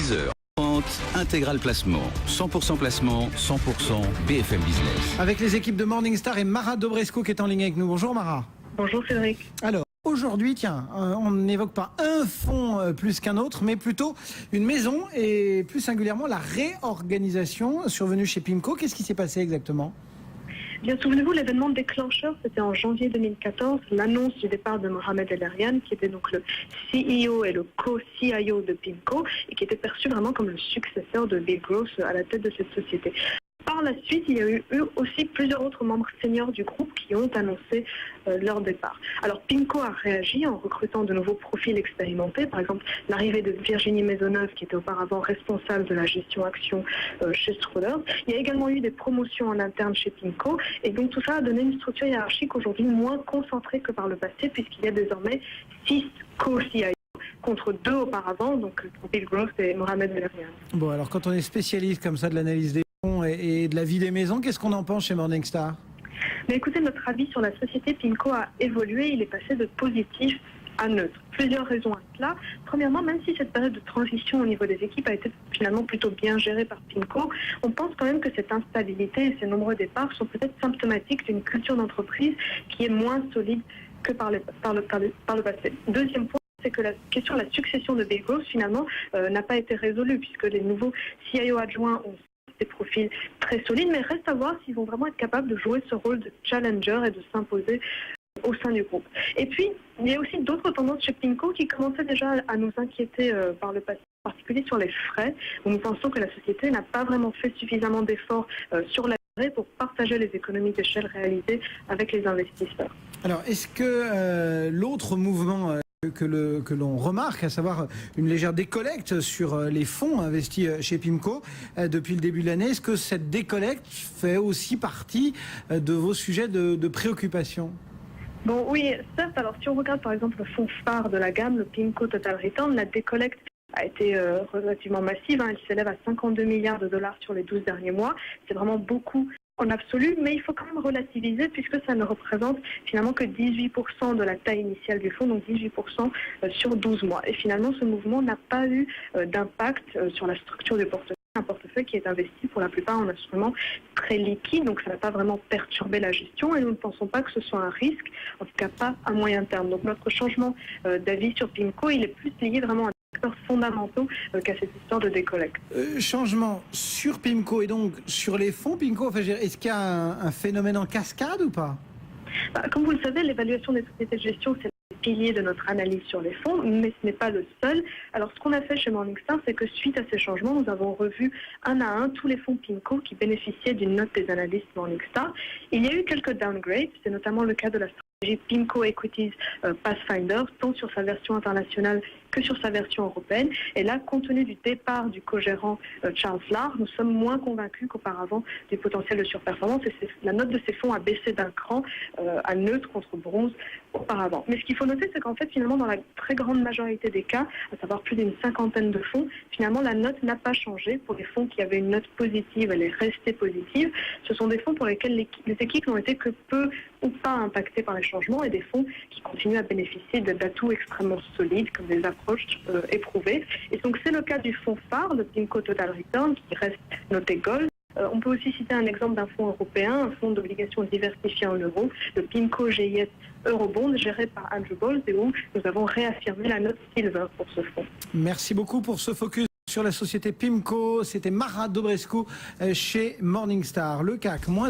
10h30, Intégral Placement. 100% placement, 100% BFM Business. Avec les équipes de Morningstar et Mara Dobresco qui est en ligne avec nous. Bonjour Mara. Bonjour Cédric. Alors, aujourd'hui, tiens, on n'évoque pas un fonds plus qu'un autre, mais plutôt une maison et plus singulièrement la réorganisation survenue chez PIMCO. Qu'est-ce qui s'est passé exactement ? Bien, souvenez-vous, l'événement déclencheur, c'était en janvier 2014, l'annonce du départ de Mohamed El-Erian, qui était donc le CEO et le co-CIO de PIMCO, et qui était perçu vraiment comme le successeur de Bill Gross à la tête de cette société. Par la suite, il y a eu aussi plusieurs autres membres seniors du groupe qui ont annoncé leur départ. Alors PIMCO a réagi en recrutant de nouveaux profils expérimentés, par exemple l'arrivée de Virginie Maisonneuve qui était auparavant responsable de la gestion action chez Schroders. Il y a également eu des promotions en interne chez PIMCO et donc tout ça a donné une structure hiérarchique aujourd'hui moins concentrée que par le passé puisqu'il y a désormais 6 co-CIO contre 2 auparavant, donc Bill Gross et Mohamed El-Erian. Bon, alors quand on est spécialiste comme ça de l'analyse des fonds et de la vie des maisons, qu'est-ce qu'on en pense chez Morningstar ? Mais écoutez, notre avis sur la société PIMCO a évolué, il est passé de positif à neutre. Plusieurs raisons à cela. Premièrement, même si cette période de transition au niveau des équipes a été finalement plutôt bien gérée par PIMCO, on pense quand même que cette instabilité et ces nombreux départs sont peut-être symptomatiques d'une culture d'entreprise qui est moins solide que par le passé. Deuxième point, c'est que la question de la succession de Bill Gross, finalement, n'a pas été résolue, puisque les nouveaux CIO adjoints ont des profils très solides, mais reste à voir s'ils vont vraiment être capables de jouer ce rôle de challenger et de s'imposer au sein du groupe. Et puis, il y a aussi d'autres tendances chez PIMCO qui commençaient déjà à nous inquiéter par le passé, en particulier sur les frais, où nous pensons que la société n'a pas vraiment fait suffisamment d'efforts sur la durée pour partager les économies d'échelle réalisées avec les investisseurs. Alors, est-ce que l'autre mouvement que l'on remarque, à savoir une légère décollecte sur les fonds investis chez PIMCO depuis le début de l'année, est-ce que cette décollecte fait aussi partie de vos sujets de préoccupation ? Bon, oui, certes. Alors, si on regarde par exemple le fonds phare de la gamme, le PIMCO Total Return, la décollecte a été relativement massive. Elle s'élève à 52 milliards de dollars sur les 12 derniers mois. C'est vraiment beaucoup en absolu, mais il faut quand même relativiser puisque ça ne représente finalement que 18% de la taille initiale du fonds, donc 18% sur 12 mois. Et finalement, ce mouvement n'a pas eu d'impact sur la structure du portefeuille. Un portefeuille qui est investi pour la plupart en instruments très liquides, donc ça n'a pas vraiment perturbé la gestion et nous ne pensons pas que ce soit un risque, en tout cas pas à moyen terme. Donc notre changement d'avis sur PIMCO, il est plus lié vraiment à des facteurs fondamentaux qu'à cette histoire de décollecte. Changement sur PIMCO et donc sur les fonds PIMCO, enfin, est-ce qu'il y a un phénomène en cascade ou pas ? Comme vous le savez, l'évaluation des sociétés de gestion, c'est le pilier de notre analyse sur les fonds, mais ce n'est pas le seul. Alors, ce qu'on a fait chez Morningstar, c'est que suite à ces changements, nous avons revu un à un tous les fonds PIMCO qui bénéficiaient d'une note des analystes Morningstar. Il y a eu quelques downgrades, c'est notamment le cas de la stratégie PIMCO Equities Pathfinder, tant sur sa version internationale que sur sa version européenne. Et là, compte tenu du départ du co-gérant Charles Larr, nous sommes moins convaincus qu'auparavant du potentiel de surperformance. Et la note de ces fonds a baissé d'un cran à neutre contre bronze auparavant. Mais ce qu'il faut noter, c'est qu'en fait, finalement, dans la très grande majorité des cas, à savoir plus d'une cinquantaine de fonds, finalement, la note n'a pas changé. Pour les fonds qui avaient une note positive, elle est restée positive. Ce sont des fonds pour lesquels les équipes n'ont été que peu ou pas impactés par les changements et des fonds qui continuent à bénéficier d'atouts extrêmement solides comme des approches éprouvées. Et donc c'est le cas du fonds phare, le PIMCO Total Return, qui reste noté Gold. On peut aussi citer un exemple d'un fonds européen, un fonds d'obligations diversifié en euros, le PIMCO GIS Eurobond, géré par Andrew Bowles, et où nous avons réaffirmé la note Silver pour ce fonds. Merci beaucoup pour ce focus sur la société PIMCO. C'était Mara Dobrescu chez Morningstar. Le CAC, moins